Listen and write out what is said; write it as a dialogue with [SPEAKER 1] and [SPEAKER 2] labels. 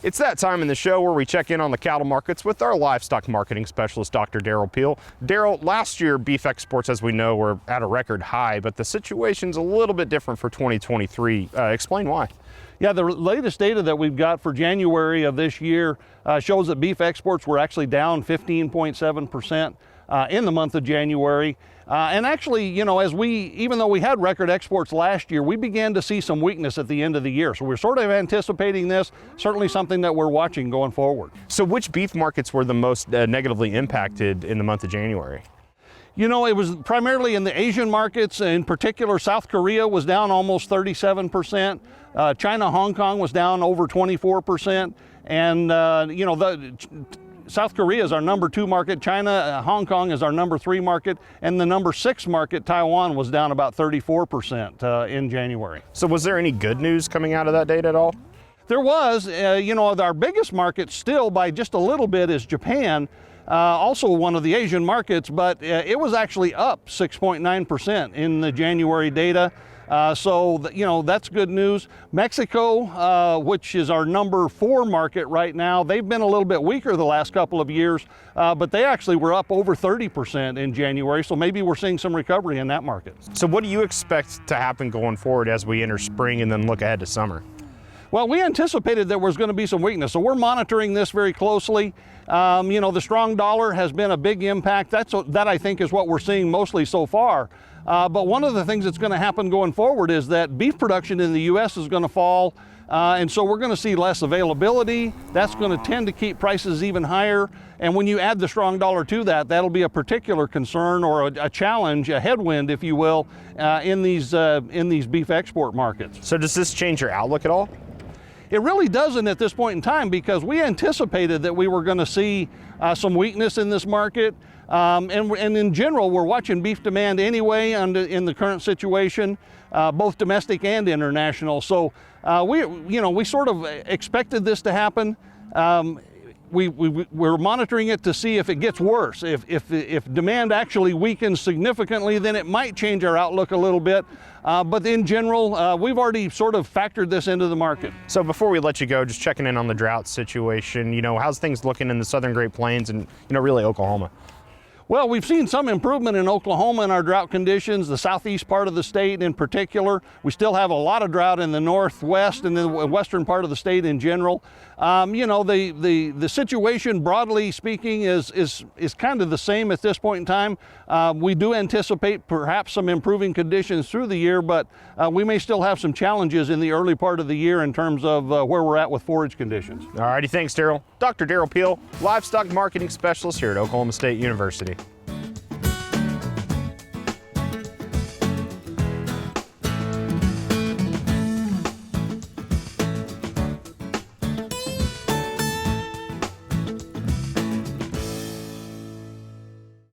[SPEAKER 1] It's that time in the show where we check in on the cattle markets with our livestock marketing specialist, Dr. Derrell Peel. Derrell, last year beef exports, as we know, were at a record high, but the situation's a little bit different for 2023. Explain why.
[SPEAKER 2] Yeah, the latest data that we've got for January of this year shows that beef exports were actually down 15.7% in the month of January. And actually, you know, even though we had record exports last year, we began to see some weakness at the end of the year. So we're sort of anticipating this, certainly something that we're watching going forward.
[SPEAKER 1] So which beef markets were the most negatively impacted in the month of January?
[SPEAKER 2] You know, it was primarily in the Asian markets. In particular, South Korea was down almost 37%. China, Hong Kong was down over 24%. And, you know, South Korea is our number 2 market. China, Hong Kong is our number 3 market. And the number 6 market, Taiwan, was down about 34% in January.
[SPEAKER 1] So was there any good news coming out of that data at all?
[SPEAKER 2] There was. You know, our biggest market still by just a little bit is Japan. Also one of the Asian markets, but it was actually up 6.9% in the January data. So, you know, that's good news. Mexico, which is our number 4 market right now, they've been a little bit weaker the last couple of years, but they actually were up over 30% in January. So maybe we're seeing some recovery in that market.
[SPEAKER 1] So what do you expect to happen going forward as we enter spring and then look ahead to summer?
[SPEAKER 2] Well, we anticipated there was going to be some weakness, so we're monitoring this very closely. You know, the strong dollar has been a big impact. That I think is what we're seeing mostly so far. But one of the things that's going to happen going forward is that beef production in the U.S. is going to fall, and so we're going to see less availability. That's going to tend to keep prices even higher. And when you add the strong dollar to that, that'll be a particular concern or a challenge, a headwind, if you will, in these beef export markets.
[SPEAKER 1] So does this change your outlook at all?
[SPEAKER 2] It really doesn't at this point in time, because we anticipated that we were going to see some weakness in this market. And in general, we're watching beef demand anyway in the current situation, both domestic and international. So we sort of expected this to happen. We're monitoring it to see if it gets worse. If demand actually weakens significantly, then it might change our outlook a little bit. But in general, we've already sort of factored this into the market.
[SPEAKER 1] So before we let you go, just checking in on the drought situation, you know, how's things looking in the southern Great Plains and, you know, really Oklahoma?
[SPEAKER 2] Well, we've seen some improvement in Oklahoma in our drought conditions, the southeast part of the state in particular. We still have a lot of drought in the northwest and the western part of the state in general. You know, the situation, broadly speaking, is kind of the same at this point in time. We do anticipate perhaps some improving conditions through the year, but we may still have some challenges in the early part of the year in terms of where we're at with forage conditions.
[SPEAKER 1] All righty, thanks, Derrell. Dr. Derrell Peel, Livestock Marketing Specialist here at Oklahoma State University.